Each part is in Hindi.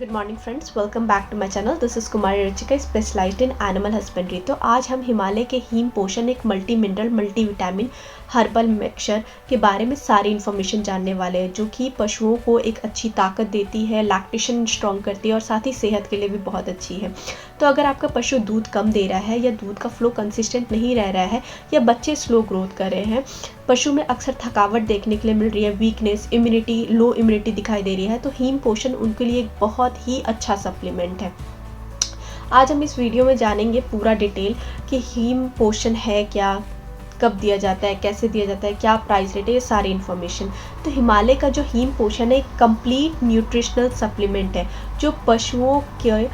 Good morning friends, welcome back to my channel. This is Kumari Ruchika, specialised in animal husbandry. तो आज हम हिमालय के हीम पोषण, एक multi mineral multi vitamin herbal mixture के बारे में सारी इन्फॉर्मेशन जानने वाले हैं, जो कि पशुओं को एक अच्छी ताकत देती है, लैक्टेशन स्ट्रॉन्ग करती है और साथ ही सेहत के लिए भी बहुत अच्छी है। तो अगर आपका पशु दूध कम दे रहा है या दूध का फ्लो कंसिस्टेंट नहीं रह रहा है या बच्चे स्लो ग्रोथ कर रहे हैं, पशु में अक्सर थकावट देखने के लिए मिल रही है, वीकनेस, इम्यूनिटी, लो इम्यूनिटी दिखाई दे रही है, तो हीम पोषण उनके लिए एक बहुत ही अच्छा सप्लीमेंट है। आज हम इस वीडियो में जानेंगे पूरा डिटेल कि हीम पोषण है क्या, कब दिया जाता है, कैसे दिया जाता है, क्या प्राइस रेट है, ये सारी इन्फॉर्मेशन। तो हिमालय का जो हीम पोषण है एक कंप्लीट न्यूट्रिशनल सप्लीमेंट है, जो पशुओं के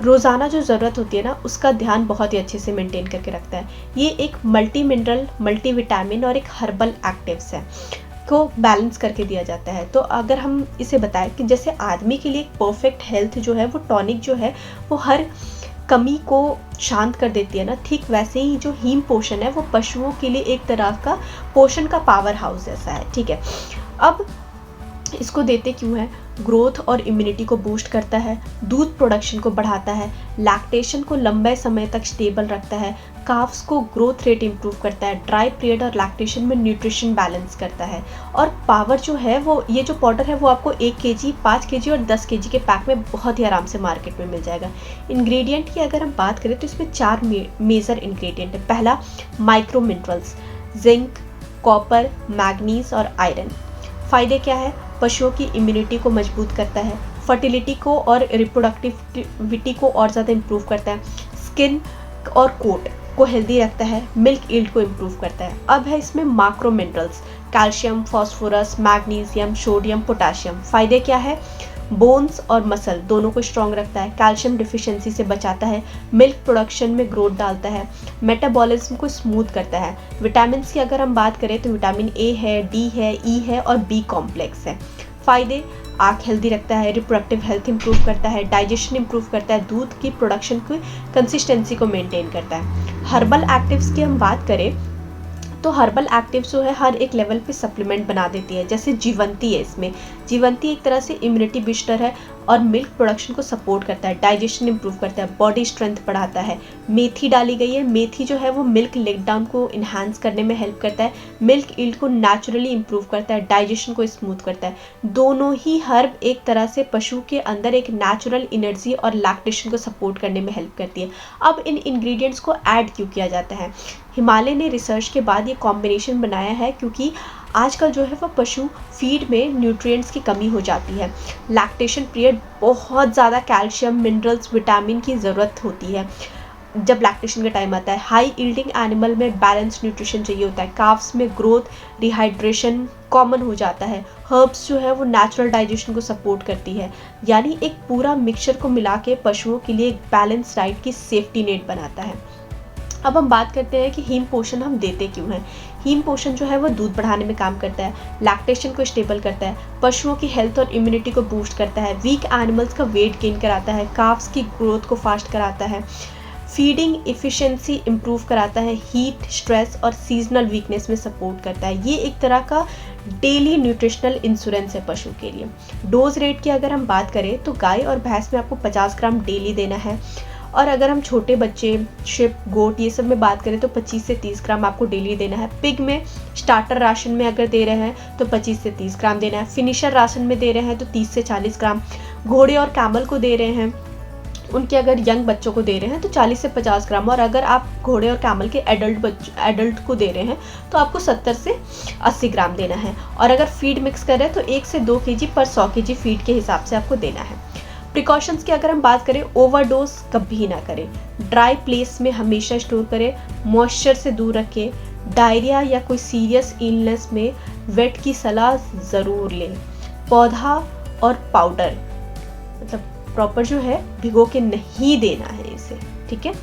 रोज़ाना जो ज़रूरत होती है ना, उसका ध्यान बहुत ही अच्छे से मेंटेन करके रखता है। ये एक मल्टी मिनरल, मल्टी विटामिन और एक हर्बल एक्टिव्स है को बैलेंस करके दिया जाता है। तो अगर हम इसे बताएं कि जैसे आदमी के लिए एक परफेक्ट हेल्थ जो है, वो टॉनिक जो है वो हर कमी को शांत कर देती है ना, ठीक वैसे ही जो हीम पोषण है वो पशुओं के लिए एक तरह का पोषण का पावर हाउस जैसा है। ठीक है, अब इसको देते क्यों है? ग्रोथ और इम्यूनिटी को बूस्ट करता है, दूध प्रोडक्शन को बढ़ाता है, लैक्टेशन को लंबे समय तक स्टेबल रखता है, काफ्स को ग्रोथ रेट इंप्रूव करता है, ड्राई पीरियड और लैक्टेशन में न्यूट्रिशन बैलेंस करता है। और पावर जो है वो, ये जो पाउडर है वो आपको 1 kg, 5 kg और 10 kg के पैक में बहुत ही आराम से मार्केट में मिल जाएगा। इंग्रेडिएंट की अगर हम बात करें तो इसमें 4 मेजर इंग्रेडिएंट है। पहला, micro minerals, zinc, copper, manganese और आयरन। फ़ायदे क्या है? पशुओं की इम्यूनिटी को मजबूत करता है, फर्टिलिटी को और रिप्रोडक्टिविटी को और ज़्यादा इम्प्रूव करता है, स्किन और कोट को हेल्दी रखता है, मिल्क ईल्ड को इम्प्रूव करता है। अब है इसमें macro minerals, calcium, phosphorus, magnesium, sodium, potassium. फ़ायदे क्या है? बोन्स और मसल दोनों को स्ट्रॉन्ग रखता है, कैल्शियम डिफिशिएंसी से बचाता है, मिल्क प्रोडक्शन में ग्रोथ डालता है, मेटाबॉलिज्म को स्मूथ करता है। विटामिन की अगर हम बात करें तो विटामिन ए है, डी है, ई है और बी कॉम्प्लेक्स है। फ़ायदे, आँख हेल्दी रखता है, रिप्रोडक्टिव हेल्थ इंप्रूव करता है, डाइजेशन इंप्रूव करता है, दूध की प्रोडक्शन की कंसिस्टेंसी को मेंटेन करता है। हर्बल एक्टिव्स की हम बात करें तो हर्बल एक्टिव्स जो है हर एक लेवल पे सप्लीमेंट बना देती है। जैसे जीवंती है, इसमें जीवंती एक तरह से इम्यूनिटी बूस्टर है और मिल्क प्रोडक्शन को सपोर्ट करता है, डाइजेशन इंप्रूव करता है, बॉडी स्ट्रेंथ बढ़ाता है। मेथी डाली गई है, मेथी जो है वो मिल्क लेग डाउन को इन्हांस करने में हेल्प करता है, मिल्क ईल्ड को नेचुरली इंप्रूव करता है, डाइजेशन को स्मूथ करता है। दोनों ही हर्ब एक तरह से पशु के अंदर एक नेचुरल एनर्जी और लैक्टेशन को सपोर्ट करने में हेल्प करती है। अब इन इंग्रेडिएंट्स को ऐड क्यों किया जाता है? हिमालय ने रिसर्च के बाद ये कॉम्बिनेशन बनाया है, क्योंकि आजकल जो है वो पशु फीड में न्यूट्रिएंट्स की कमी हो जाती है। लैक्टेशन पीरियड बहुत ज़्यादा कैल्शियम, मिनरल्स, विटामिन की ज़रूरत होती है जब लैक्टेशन का टाइम आता है। हाई यील्डिंग एनिमल में बैलेंस न्यूट्रिशन चाहिए होता है, काफ्स में ग्रोथ, डिहाइड्रेशन कॉमन हो जाता है, हर्ब्स जो है वो नेचुरल डाइजेशन को सपोर्ट करती है। यानी एक पूरा मिक्सचर को मिला के पशुओं के लिए एक बैलेंस डाइट की सेफ्टी नेट बनाता है। अब हम बात करते हैं कि हीम पोषण हम देते क्यों हैं। हीम पोषण जो है वो दूध बढ़ाने में काम करता है, लैक्टेशन को स्टेबल करता है, पशुओं की हेल्थ और इम्यूनिटी को बूस्ट करता है, वीक एनिमल्स का वेट गेन कराता है, काफ्स की ग्रोथ को फास्ट कराता है, फीडिंग एफिशिएंसी इंप्रूव कराता है, हीट, स्ट्रेस और सीजनल वीकनेस में सपोर्ट करता है। ये एक तरह का डेली न्यूट्रिशनल इंश्योरेंस है पशु के लिए। डोज रेट की अगर हम बात करें तो गाय और भैंस में आपको 50 ग्राम डेली देना है, और अगर हम छोटे बच्चे, शिप, गोट, ये सब में बात करें तो 25 से 30 ग्राम आपको डेली देना है। पिग में स्टार्टर राशन में अगर दे रहे हैं तो 25 से 30 ग्राम देना है। फिनिशर राशन में दे रहे हैं तो 30 से 40 ग्राम। घोड़े और कैमल को दे रहे हैं, उनके अगर यंग बच्चों को दे रहे हैं तो 40 से 50 ग्राम। और अगर आप घोड़े और कैमल के एडल्ट को दे रहे हैं तो आपको 70 से 80 ग्राम देना है। और अगर फीड मिक्स कर रहे हैं तो 1 से 2 kg पर 100 kg फीड के हिसाब से आपको देना है। प्रिकॉशंस की अगर हम बात करें, ओवरडोज कभी ना करें, ड्राई प्लेस में हमेशा स्टोर करें, मॉइस्चर से दूर रखें, डायरिया या कोई सीरियस इलनेस में वेट की सलाह ज़रूर लें। पौधा और पाउडर मतलब प्रॉपर जो है भिगो के नहीं देना है इसे, ठीक है।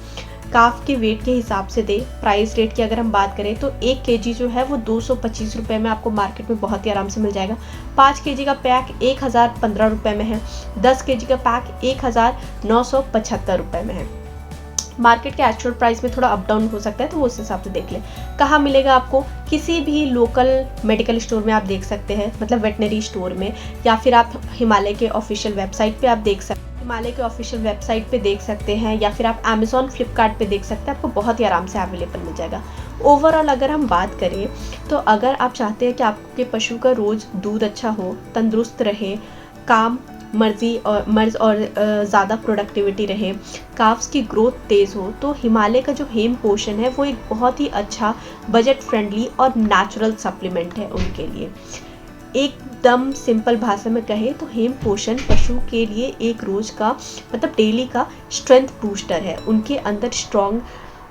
काफ के वेट के हिसाब से दे। प्राइस रेट की अगर हम बात करें तो 1 kg जो है वो 225 रुपये में आपको मार्केट में बहुत ही आराम से मिल जाएगा। 5 kg का पैक 1015 रुपये में है, 10 kg का पैक 1975 रुपये में है। मार्केट के एक्चुअल प्राइस में थोड़ा अप डाउन हो सकता है, तो वो उस हिसाब से देख लें। कहाँ मिलेगा आपको? किसी भी लोकल मेडिकल स्टोर में आप देख सकते हैं, मतलब वेटनरी स्टोर में, या फिर आप हिमालय के ऑफिशियल वेबसाइट पे आप देख सकते हैं, हिमालय के ऑफिशियल वेबसाइट पे देख सकते हैं, या फिर आप अमेज़ॉन फ्लिपकार्ट पे देख सकते हैं, आपको बहुत ही आराम से अवेलेबल मिल जाएगा। ओवरऑल अगर हम बात करें तो अगर आप चाहते हैं कि आपके पशु का रोज़ दूध अच्छा हो, तंदुरुस्त रहे, काम मर्ज और ज़्यादा प्रोडक्टिविटी रहे, काफ्स की ग्रोथ तेज़ हो, तो हिमालय का जो हेम पोषण है वो एक बहुत ही अच्छा बजट फ्रेंडली और नेचुरल सप्लीमेंट है उनके लिए। एकदम सिंपल भाषा में कहें तो हेम पोषण पशु के लिए एक रोज़ का मतलब डेली का स्ट्रेंथ बूस्टर है। उनके अंदर स्ट्रॉन्ग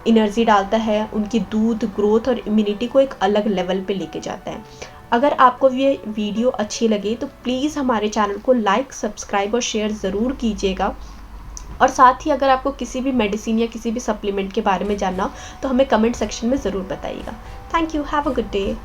एनर्जी डालता है, उनकी दूध ग्रोथ और इम्यूनिटी को एक अलग लेवल पे लेके जाता है। अगर आपको ये वीडियो अच्छी लगे तो प्लीज़ हमारे चैनल को लाइक, सब्सक्राइब और शेयर ज़रूर कीजिएगा। और साथ ही अगर आपको किसी भी मेडिसिन या किसी भी सप्लीमेंट के बारे में जानना हो तो हमें कमेंट सेक्शन में ज़रूर बताइएगा। Thank you, have a good day.